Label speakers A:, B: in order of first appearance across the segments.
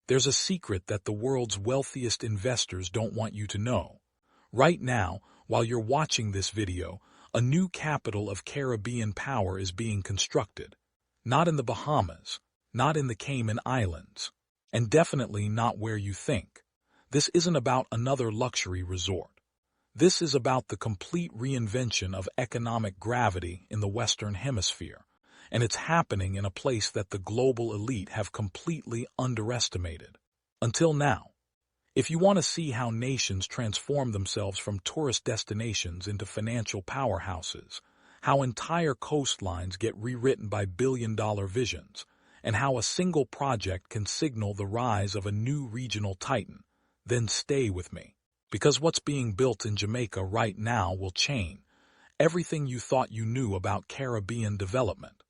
A: There's a secret that the world's wealthiest investors don't want you to know. Right now, while you're watching this video, a new capital of Caribbean power is being constructed. Not in the Bahamas, not in the Cayman Islands, and definitely not where you think. This isn't about another luxury resort. This is about the complete reinvention of economic gravity in the Western Hemisphere, and it's happening in a place that the global elite have completely underestimated. Until now. If you want to see how nations transform themselves from tourist destinations into financial powerhouses, how entire coastlines get rewritten by billion-dollar visions, and how a single project can signal the rise of a new regional titan, then stay with me. Because what's being built in Jamaica right now will change everything you thought you knew about Caribbean development.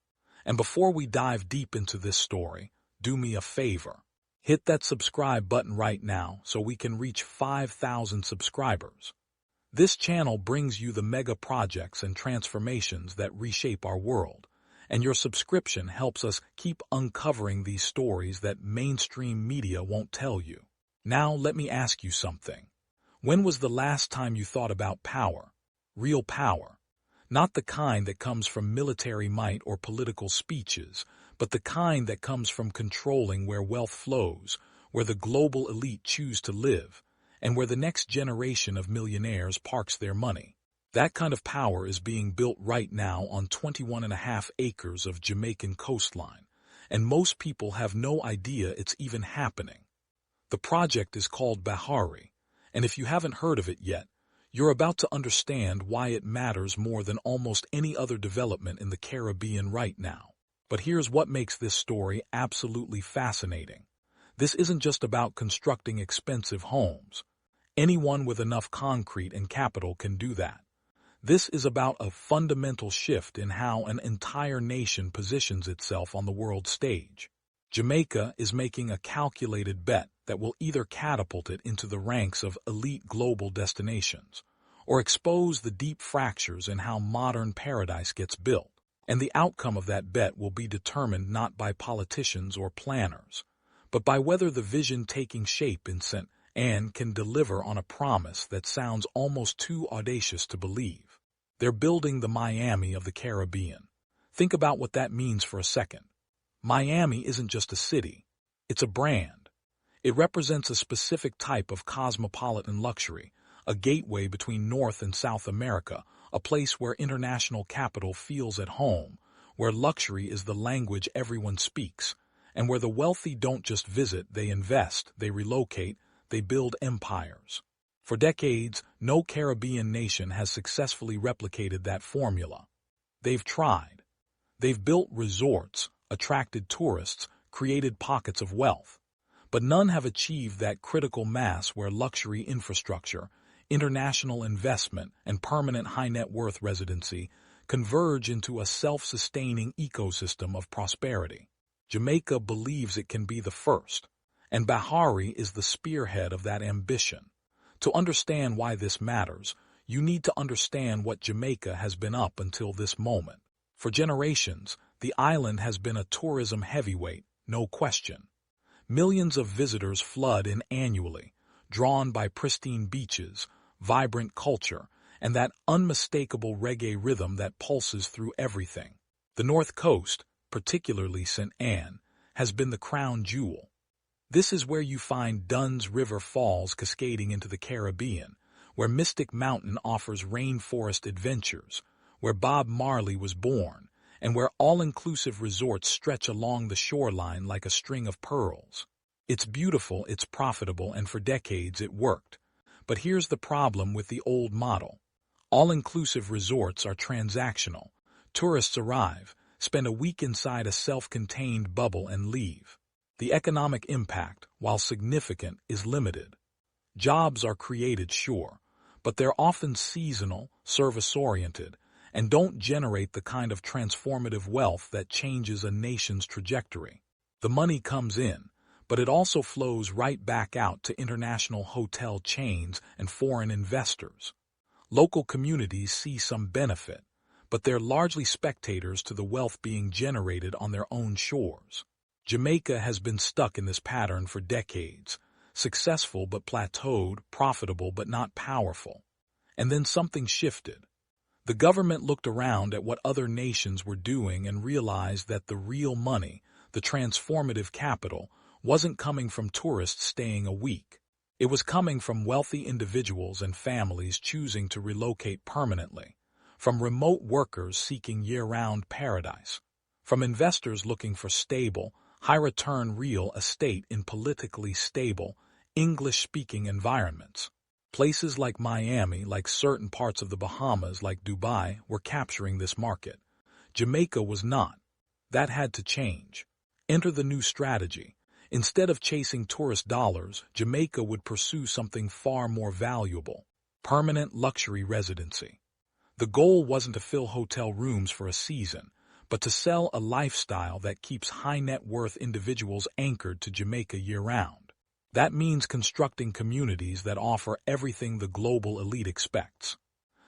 A: And before we dive deep into this story, do me a favor. Hit that subscribe button right now so we can reach 5,000 subscribers. This channel brings you the mega projects and transformations that reshape our world, and your subscription helps us keep uncovering these stories that mainstream media won't tell you. Now let me ask you something. When was the last time you thought about power? Real power. Not the kind that comes from military might or political speeches, but the kind that comes from controlling where wealth flows, where the global elite choose to live, and where the next generation of millionaires parks their money. That kind of power is being built right now on 21.5 acres of Jamaican coastline, and most people have no idea it's even happening. The project is called Bahari, and if you haven't heard of it yet, you're about to understand why it matters more than almost any other development in the Caribbean right now. But here's what makes this story absolutely fascinating. This isn't just about constructing expensive homes. Anyone with enough concrete and capital can do that. This is about a fundamental shift in how an entire nation positions itself on the world stage. Jamaica is making a calculated bet that will either catapult it into the ranks of elite global destinations or expose the deep fractures in how modern paradise gets built. And the outcome of that bet will be determined not by politicians or planners, but by whether the vision taking shape in St. Anne can deliver on a promise that sounds almost too audacious to believe. They're building the Miami of the Caribbean. Think about what that means for a second. Miami isn't just a city, it's a brand. It represents a specific type of cosmopolitan luxury, a gateway between North and South America, a place where international capital feels at home, where luxury is the language everyone speaks, and where the wealthy don't just visit, they invest, they relocate, they build empires. For decades, no Caribbean nation has successfully replicated that formula. They've tried. They've built resorts, attracted tourists, created pockets of wealth. But none have achieved that critical mass where luxury infrastructure, international investment, and permanent high-net-worth residency converge into a self-sustaining ecosystem of prosperity. Jamaica believes it can be the first, and Bahari is the spearhead of that ambition. To understand why this matters, you need to understand what Jamaica has been up until this moment. For generations, the island has been a tourism heavyweight, no question. Millions of visitors flood in annually, drawn by pristine beaches, vibrant culture, and that unmistakable reggae rhythm that pulses through everything. The North Coast, particularly St. Anne, has been the crown jewel. This is where you find Dunn's River Falls cascading into the Caribbean, where Mystic Mountain offers rainforest adventures, where Bob Marley was born, and where all-inclusive resorts stretch along the shoreline like a string of pearls. It's beautiful, it's profitable, and for decades it worked. But here's the problem with the old model. All-inclusive resorts are transactional. Tourists arrive, spend a week inside a self-contained bubble and leave. The economic impact, while significant, is limited. Jobs are created, sure, but they're often seasonal, service-oriented, and don't generate the kind of transformative wealth that changes a nation's trajectory. The money comes in, but it also flows right back out to international hotel chains and foreign investors. Local communities see some benefit, but they're largely spectators to the wealth being generated on their own shores. Jamaica has been stuck in this pattern for decades, successful but plateaued, profitable but not powerful. And then something shifted. The government looked around at what other nations were doing and realized that the real money, the transformative capital, wasn't coming from tourists staying a week. It was coming from wealthy individuals and families choosing to relocate permanently, from remote workers seeking year-round paradise, from investors looking for stable, high-return real estate in politically stable, English-speaking environments. Places like Miami, like certain parts of the Bahamas, like Dubai, were capturing this market. Jamaica was not. That had to change. Enter the new strategy. Instead of chasing tourist dollars, Jamaica would pursue something far more valuable: permanent luxury residency. The goal wasn't to fill hotel rooms for a season, but to sell a lifestyle that keeps high-net-worth individuals anchored to Jamaica year-round. That means constructing communities that offer everything the global elite expects: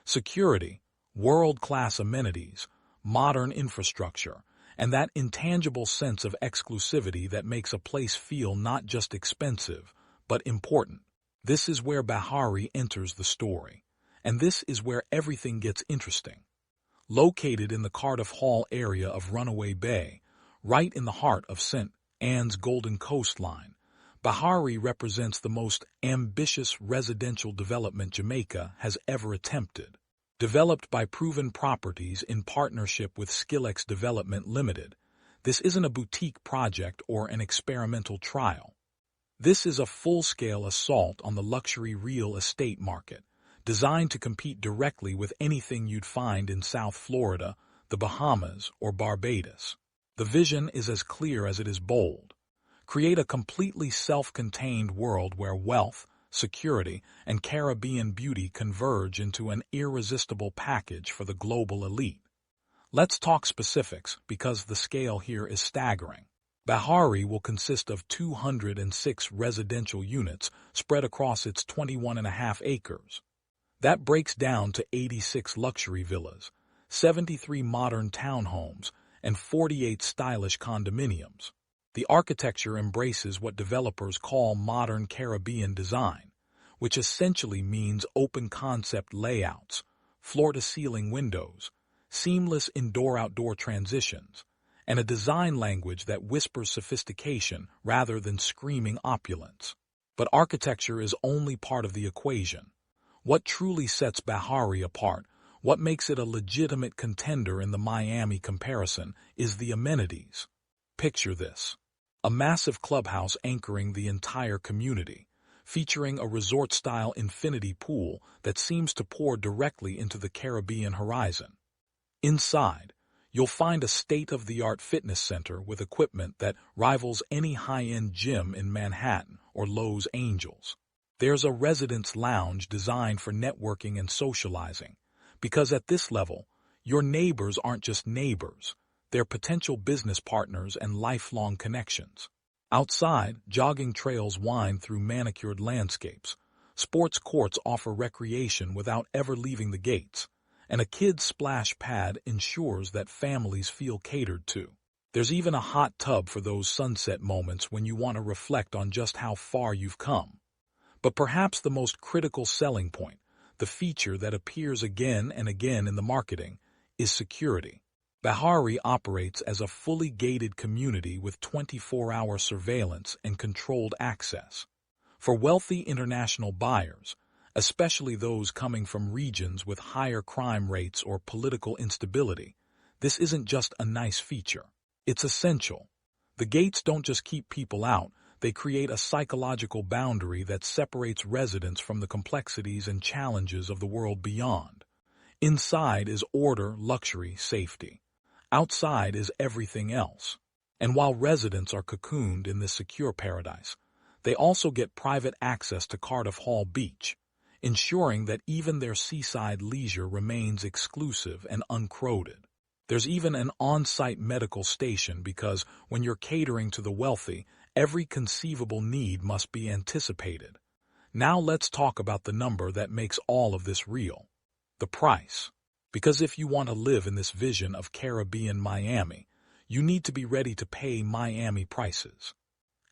A: security, world-class amenities, modern infrastructure, and that intangible sense of exclusivity that makes a place feel not just expensive, but important. This is where Bahari enters the story, and this is where everything gets interesting. Located in the Cardiff Hall area of Runaway Bay, right in the heart of St. Anne's Golden Coastline, Bahari represents the most ambitious residential development Jamaica has ever attempted. Developed by Proven Properties in partnership with Skillex Development Limited, this isn't a boutique project or an experimental trial. This is a full-scale assault on the luxury real estate market, designed to compete directly with anything you'd find in South Florida, the Bahamas, or Barbados. The vision is as clear as it is bold. Create a completely self-contained world where wealth, security, and Caribbean beauty converge into an irresistible package for the global elite. Let's talk specifics, because the scale here is staggering. Bahari will consist of 206 residential units spread across its 21.5 acres. That breaks down to 86 luxury villas, 73 modern townhomes, and 48 stylish condominiums. The architecture embraces what developers call modern Caribbean design, which essentially means open-concept layouts, floor-to-ceiling windows, seamless indoor-outdoor transitions, and a design language that whispers sophistication rather than screaming opulence. But architecture is only part of the equation. What truly sets Bahari apart, what makes it a legitimate contender in the Miami comparison, is the amenities. Picture this: a massive clubhouse anchoring the entire community, featuring a resort-style infinity pool that seems to pour directly into the Caribbean horizon. Inside, you'll find a state-of-the-art fitness center with equipment that rivals any high-end gym in Manhattan or Los Angeles. There's a residence lounge designed for networking and socializing, because at this level, your neighbors aren't just neighbors. They're potential business partners and lifelong connections. Outside, jogging trails wind through manicured landscapes. Sports courts offer recreation without ever leaving the gates, and a kid's splash pad ensures that families feel catered to. There's even a hot tub for those sunset moments when you want to reflect on just how far you've come. But perhaps the most critical selling point, the feature that appears again and again in the marketing, is security. Bahari operates as a fully gated community with 24-hour surveillance and controlled access. For wealthy international buyers, especially those coming from regions with higher crime rates or political instability, this isn't just a nice feature. It's essential. The gates don't just keep people out, they create a psychological boundary that separates residents from the complexities and challenges of the world beyond. Inside is order, luxury, safety. Outside is everything else. And while residents are cocooned in this secure paradise, they also get private access to Cardiff Hall Beach, ensuring that even their seaside leisure remains exclusive and uncrowded. There's even an on-site medical station because when you're catering to the wealthy, every conceivable need must be anticipated. Now let's talk about the number that makes all of this real: the price. Because if you want to live in this vision of Caribbean Miami, you need to be ready to pay Miami prices.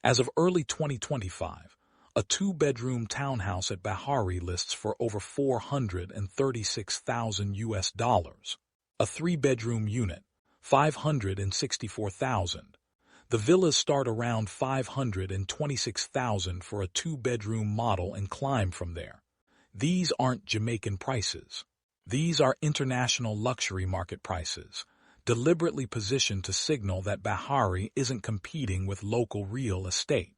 A: As of early 2025, a two-bedroom townhouse at Bahari lists for over $436,000. A three-bedroom unit, $564,000. The villas start around $526,000 for a two-bedroom model and climb from there. These aren't Jamaican prices. These are international luxury market prices, deliberately positioned to signal that Bahari isn't competing with local real estate.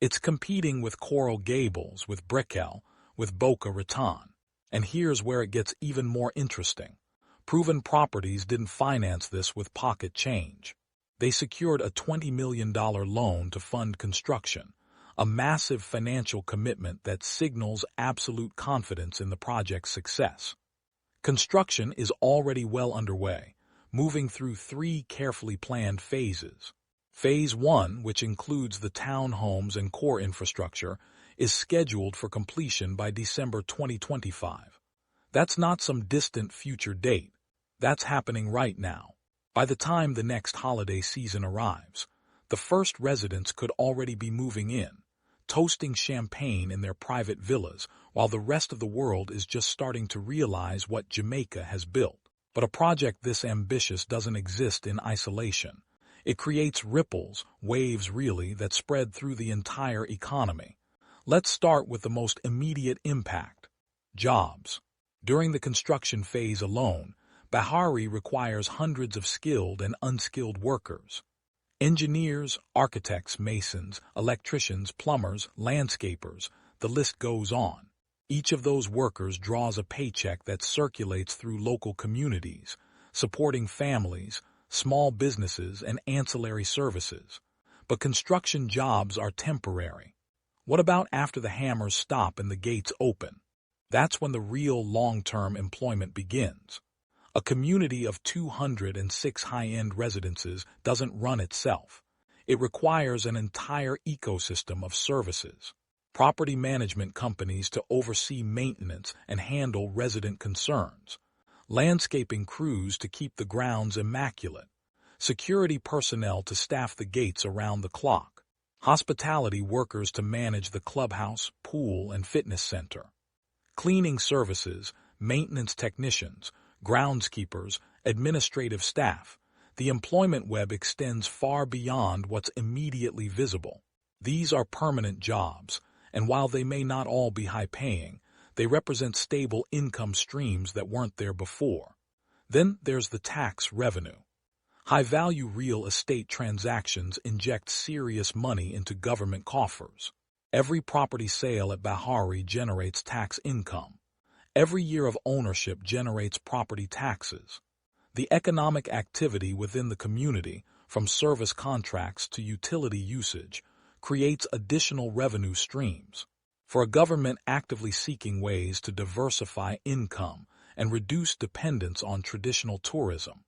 A: It's competing with Coral Gables, with Brickell, with Boca Raton. And here's where it gets even more interesting. Proven Properties didn't finance this with pocket change. They secured a $20 million loan to fund construction, a massive financial commitment that signals absolute confidence in the project's success. Construction is already well underway, moving through 3 carefully planned phases. Phase 1, which includes the townhomes and core infrastructure, is scheduled for completion by December 2025. That's not some distant future date. That's happening right now. By the time the next holiday season arrives, the first residents could already be moving in, toasting champagne in their private villas, while the rest of the world is just starting to realize what Jamaica has built. But a project this ambitious doesn't exist in isolation. It creates ripples, waves really, that spread through the entire economy. Let's start with the most immediate impact: jobs. During the construction phase alone, Bahari requires hundreds of skilled and unskilled workers. Engineers, architects, masons, electricians, plumbers, landscapers, the list goes on. Each of those workers draws a paycheck that circulates through local communities, supporting families, small businesses, and ancillary services. But construction jobs are temporary. What about after the hammers stop and the gates open? That's when the real long-term employment begins. A community of 206 high-end residences doesn't run itself. It requires an entire ecosystem of services. Property management companies to oversee maintenance and handle resident concerns. Landscaping crews to keep the grounds immaculate. Security personnel to staff the gates around the clock. Hospitality workers to manage the clubhouse, pool, and fitness center. Cleaning services, maintenance technicians, groundskeepers, administrative staff. The employment web extends far beyond what's immediately visible. These are permanent jobs, and while they may not all be high-paying, they represent stable income streams that weren't there before. Then there's the tax revenue. High-value real estate transactions inject serious money into government coffers. Every property sale at Bahari generates tax income. Every year of ownership generates property taxes. The economic activity within the community, from service contracts to utility usage, creates additional revenue streams. For a government actively seeking ways to diversify income and reduce dependence on traditional tourism,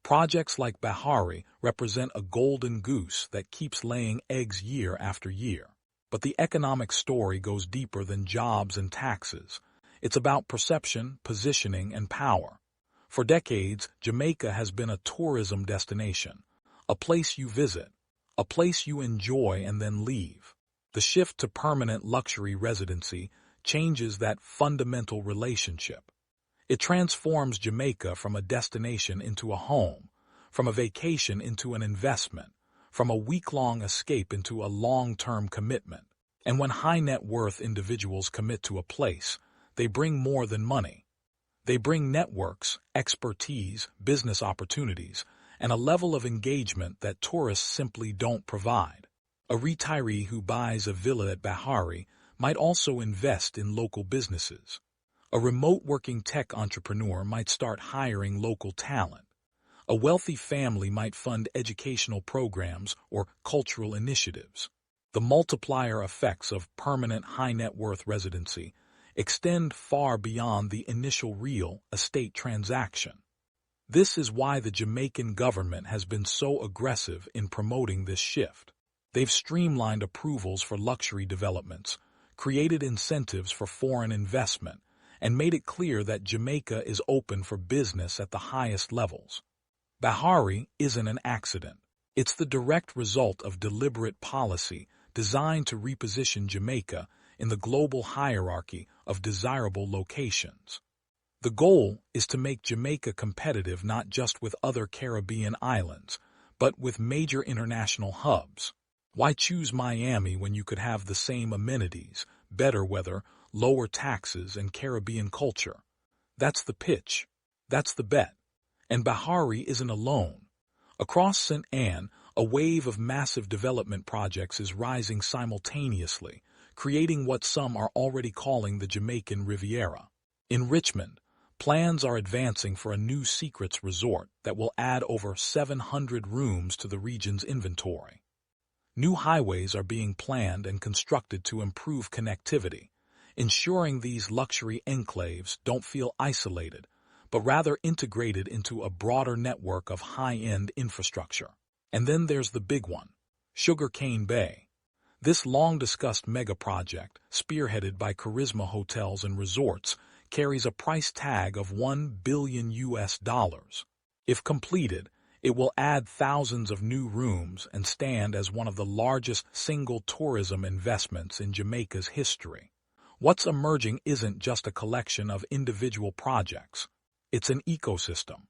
A: projects like Bahari represent a golden goose that keeps laying eggs year after year. But the economic story goes deeper than jobs and taxes. It's about perception, positioning, and power. For decades, Jamaica has been a tourism destination, a place you visit, a place you enjoy and then leave. The shift to permanent luxury residency changes that fundamental relationship. It transforms Jamaica from a destination into a home, from a vacation into an investment, from a week-long escape into a long-term commitment. And when high-net-worth individuals commit to a place, they bring more than money. They bring networks, expertise, business opportunities, and a level of engagement that tourists simply don't provide. A retiree who buys a villa at Bahari might also invest in local businesses. A remote working tech entrepreneur might start hiring local talent. A wealthy family might fund educational programs or cultural initiatives. The multiplier effects of permanent high-net-worth residency extend far beyond the initial real estate transaction. This is why the Jamaican government has been so aggressive in promoting this shift. They've streamlined approvals for luxury developments, created incentives for foreign investment, and made it clear that Jamaica is open for business at the highest levels. Bahari isn't an accident. It's the direct result of deliberate policy designed to reposition Jamaica in the global hierarchy of desirable locations. The goal is to make Jamaica competitive not just with other Caribbean islands, but with major international hubs. Why choose Miami when you could have the same amenities, better weather, lower taxes, and Caribbean culture? That's the pitch. That's the bet. And Bahari isn't alone. Across St. Anne, a wave of massive development projects is rising simultaneously, creating what some are already calling the Jamaican Riviera. In Richmond, plans are advancing for a new secrets resort that will add over 700 rooms to the region's inventory. New highways are being planned and constructed to improve connectivity, ensuring these luxury enclaves don't feel isolated, but rather integrated into a broader network of high-end infrastructure. And then there's the big one, Sugarcane Bay. This long-discussed mega-project, spearheaded by Charisma Hotels and Resorts, carries a price tag of $1 billion. If completed, it will add thousands of new rooms and stand as one of the largest single tourism investments in Jamaica's history. What's emerging isn't just a collection of individual projects. It's an ecosystem,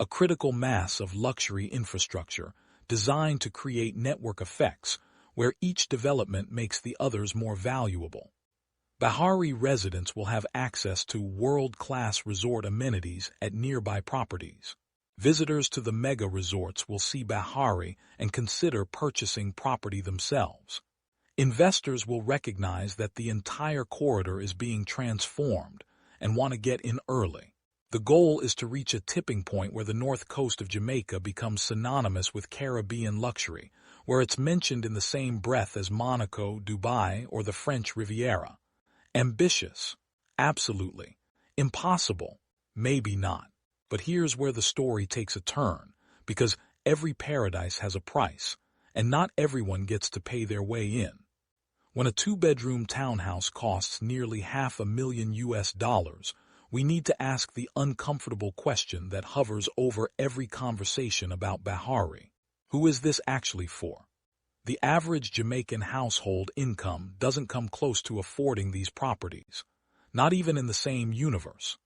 A: a critical mass of luxury infrastructure designed to create network effects where each development makes the others more valuable. Bahari residents will have access to world-class resort amenities at nearby properties. Visitors to the mega resorts will see Bahari and consider purchasing property themselves. Investors will recognize that the entire corridor is being transformed and want to get in early. The goal is to reach a tipping point where the north coast of Jamaica becomes synonymous with Caribbean luxury, where it's mentioned in the same breath as Monaco, Dubai, or the French Riviera. Ambitious? Absolutely. Impossible? Maybe not. But here's where the story takes a turn, because every paradise has a price, and not everyone gets to pay their way in. When a two-bedroom townhouse costs nearly $500,000, we need to ask the uncomfortable question that hovers over every conversation about Bahari. Who is this actually for? The average Jamaican household income doesn't come close to affording these properties, not even in the same universe.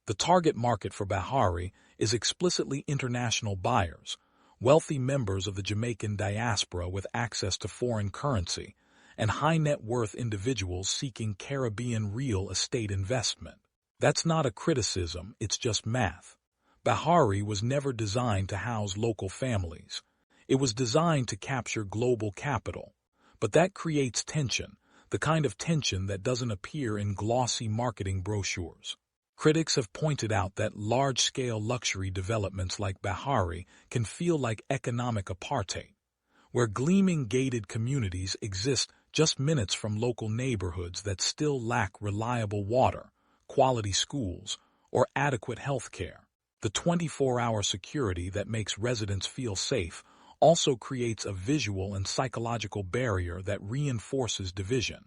A: The target market for Bahari is explicitly international buyers, wealthy members of the Jamaican diaspora with access to foreign currency, and high-net-worth individuals seeking Caribbean real estate investment. That's not a criticism, it's just math. Bahari was never designed to house local families. It was designed to capture global capital. But that creates tension, the kind of tension that doesn't appear in glossy marketing brochures. Critics have pointed out that large-scale luxury developments like Bahari can feel like economic apartheid, where gleaming gated communities exist just minutes from local neighborhoods that still lack reliable water, quality schools, or adequate health care. The 24-hour security that makes residents feel safe also creates a visual and psychological barrier that reinforces division.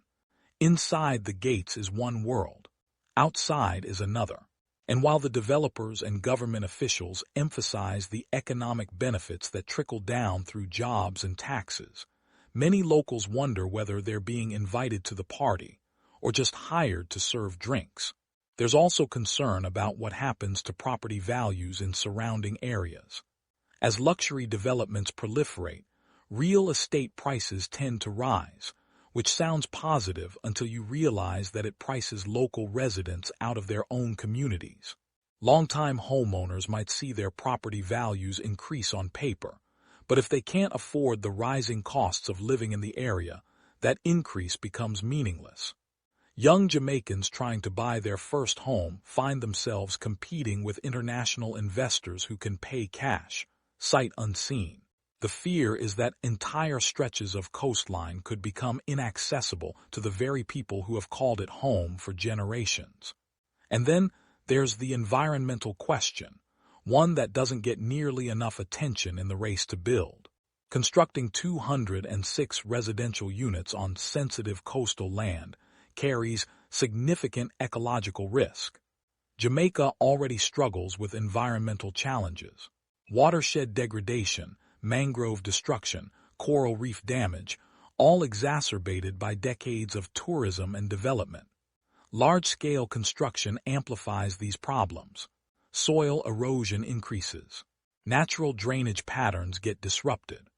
A: Inside the gates is one world. Outside is another. And while the developers and government officials emphasize the economic benefits that trickle down through jobs and taxes, many locals wonder whether they're being invited to the party or just hired to serve drinks. There's also concern about what happens to property values in surrounding areas. As luxury developments proliferate, real estate prices tend to rise, which sounds positive until you realize that it prices local residents out of their own communities. Longtime homeowners might see their property values increase on paper, but if they can't afford the rising costs of living in the area, that increase becomes meaningless. Young Jamaicans trying to buy their first home find themselves competing with international investors who can pay cash, sight unseen. The fear is that entire stretches of coastline could become inaccessible to the very people who have called it home for generations. And then there's the environmental question, one that doesn't get nearly enough attention in the race to build. Constructing 206 residential units on sensitive coastal land carries significant ecological risk. Jamaica already struggles with environmental challenges. Watershed degradation, mangrove destruction, coral reef damage, all exacerbated by decades of tourism and development. Large-scale construction amplifies these problems. Soil erosion increases. Natural drainage patterns get disrupted.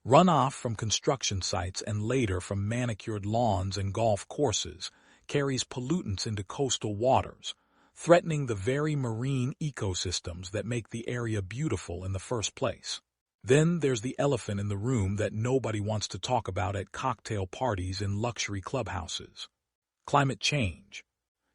A: Runoff from construction sites and later from manicured lawns and golf courses carries pollutants into coastal waters, threatening the very marine ecosystems that make the area beautiful in the first place. Then there's the elephant in the room that nobody wants to talk about at cocktail parties in luxury clubhouses. Climate change.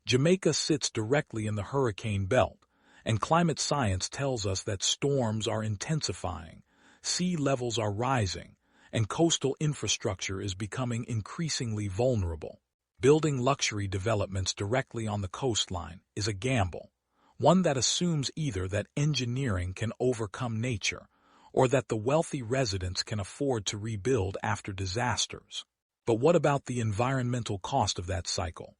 A: Jamaica sits directly in the hurricane belt, and climate science tells us that storms are intensifying, sea levels are rising, and coastal infrastructure is becoming increasingly vulnerable. Building luxury developments directly on the coastline is a gamble, one that assumes either that engineering can overcome nature or that the wealthy residents can afford to rebuild after disasters. But what about the environmental cost of that cycle?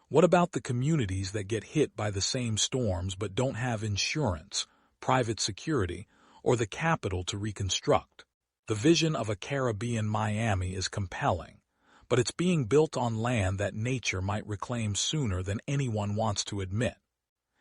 A: What about the communities that get hit by the same storms but don't have insurance, private security, or the capital to reconstruct? The vision of a Caribbean Miami is compelling, but it's being built on land that nature might reclaim sooner than anyone wants to admit.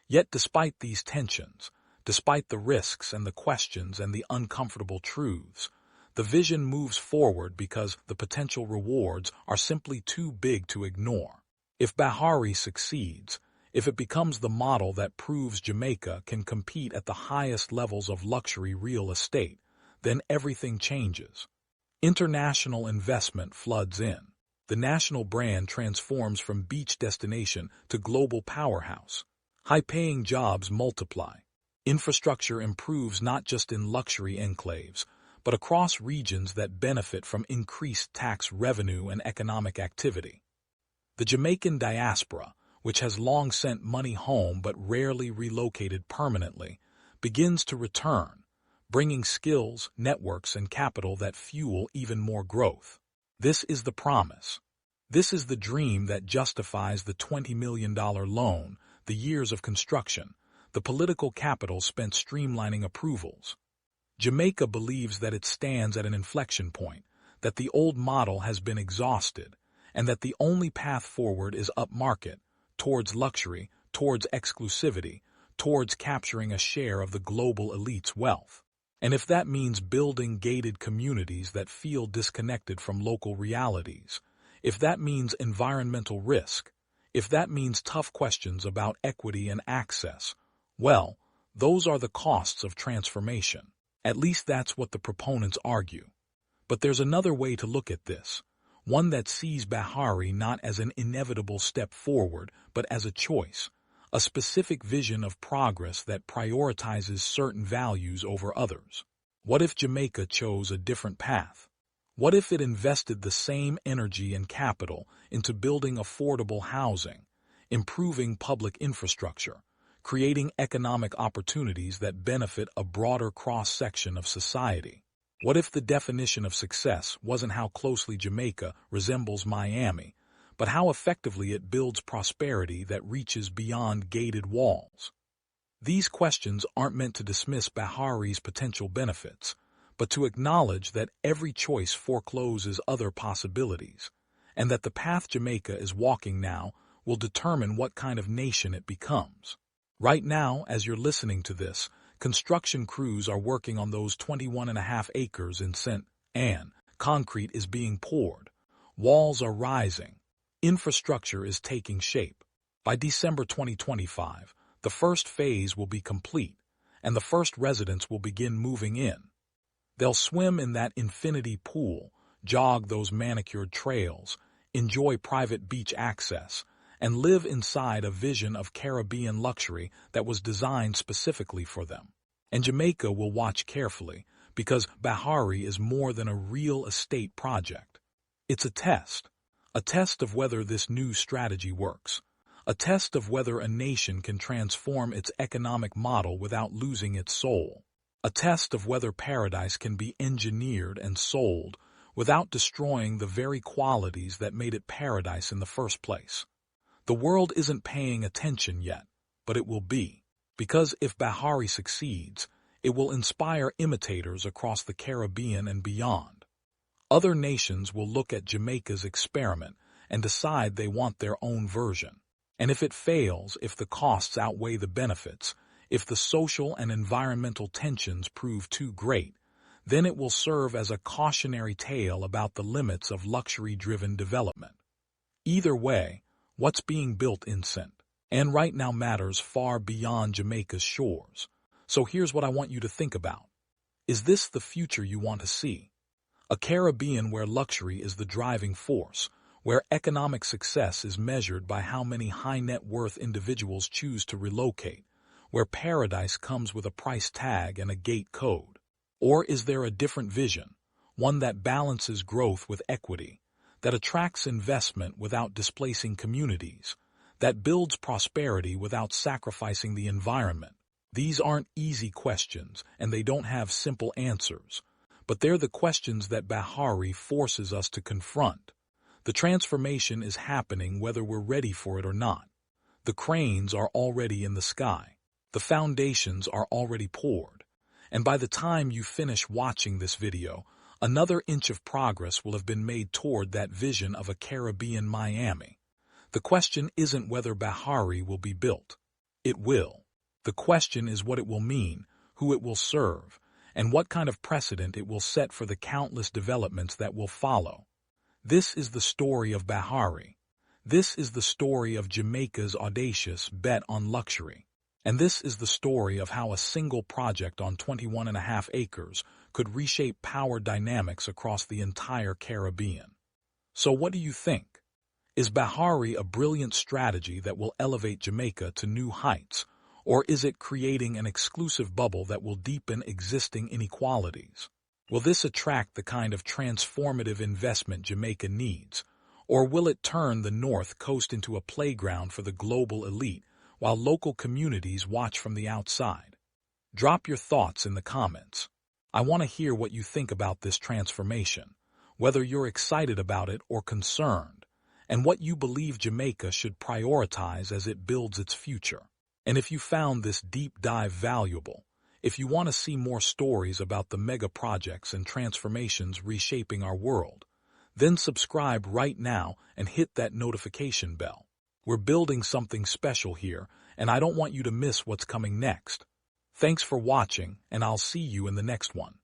A: Yet despite these tensions, despite the risks and the questions and the uncomfortable truths, the vision moves forward because the potential rewards are simply too big to ignore. If Bahari succeeds, if it becomes the model that proves Jamaica can compete at the highest levels of luxury real estate, then everything changes. International investment floods in. The national brand transforms from beach destination to global powerhouse. High-paying jobs multiply. Infrastructure improves not just in luxury enclaves, but across regions that benefit from increased tax revenue and economic activity. The Jamaican diaspora, which has long sent money home but rarely relocated permanently, begins to return, bringing skills, networks, and capital that fuel even more growth. This is the promise. This is the dream that justifies the $20 million loan, the years of construction, the political capital spent streamlining approvals. Jamaica believes that it stands at an inflection point, that the old model has been exhausted, and that the only path forward is upmarket, towards luxury, towards exclusivity, towards capturing a share of the global elite's wealth. And if that means building gated communities that feel disconnected from local realities, if that means environmental risk, if that means tough questions about equity and access, well, those are the costs of transformation. At least that's what the proponents argue. But there's another way to look at this, one that sees Bahari not as an inevitable step forward, but as a choice, a specific vision of progress that prioritizes certain values over others. What if Jamaica chose a different path? What if it invested the same energy and capital into building affordable housing, improving public infrastructure, creating economic opportunities that benefit a broader cross-section of society? What if the definition of success wasn't how closely Jamaica resembles Miami, but how effectively it builds prosperity that reaches beyond gated walls? These questions aren't meant to dismiss Bahari's potential benefits, but to acknowledge that every choice forecloses other possibilities, and that the path Jamaica is walking now will determine what kind of nation it becomes. Right now, as you're listening to this, construction crews are working on those 21.5 acres in St. Anne. Concrete is being poured. Walls are rising. Infrastructure is taking shape. By December 2025, the first phase will be complete, and the first residents will begin moving in. They'll swim in that infinity pool, jog those manicured trails, enjoy private beach access, and live inside a vision of Caribbean luxury that was designed specifically for them. And Jamaica will watch carefully, because Bahari is more than a real estate project. It's a test of whether this new strategy works, a test of whether a nation can transform its economic model without losing its soul, a test of whether paradise can be engineered and sold without destroying the very qualities that made it paradise in the first place. The world isn't paying attention yet, but it will be. Because if Bahari succeeds, It will inspire imitators across the Caribbean and beyond. Other nations will look at Jamaica's experiment and decide they want their own version. And if it fails, if the costs outweigh the benefits, if the social and environmental tensions prove too great, then it will serve as a cautionary tale about the limits of luxury-driven development. Either way, what's being built in St. and right now matters far beyond Jamaica's shores. So here's what I want you to think about. Is this the future you want to see? A Caribbean where luxury is the driving force, where economic success is measured by how many high-net-worth individuals choose to relocate, where paradise comes with a price tag and a gate code? Or is there a different vision, one that balances growth with equity, that attracts investment without displacing communities, that builds prosperity without sacrificing the environment? These aren't easy questions, and they don't have simple answers, but they're the questions that Bahari forces us to confront. The transformation is happening whether we're ready for it or not. The cranes are already in the sky. The foundations are already poured. And by the time you finish watching this video, another inch of progress will have been made toward that vision of a Caribbean Miami. The question isn't whether Bahari will be built. It will. The question is what it will mean, who it will serve, and what kind of precedent it will set for the countless developments that will follow. This is the story of Bahari. This is the story of Jamaica's audacious bet on luxury. And this is the story of how a single project on 21.5 acres could reshape power dynamics across the entire Caribbean. So what do you think? Is Bahari a brilliant strategy that will elevate Jamaica to new heights, or is it creating an exclusive bubble that will deepen existing inequalities? Will this attract the kind of transformative investment Jamaica needs, or will it turn the North Coast into a playground for the global elite while local communities watch from the outside? Drop your thoughts in the comments. I want to hear what you think about this transformation, whether you're excited about it or concerned, and what you believe Jamaica should prioritize as it builds its future. And if you found this deep dive valuable, if you want to see more stories about the mega projects and transformations reshaping our world, then subscribe right now and hit that notification bell. We're building something special here, and I don't want you to miss what's coming next. Thanks for watching, and I'll see you in the next one.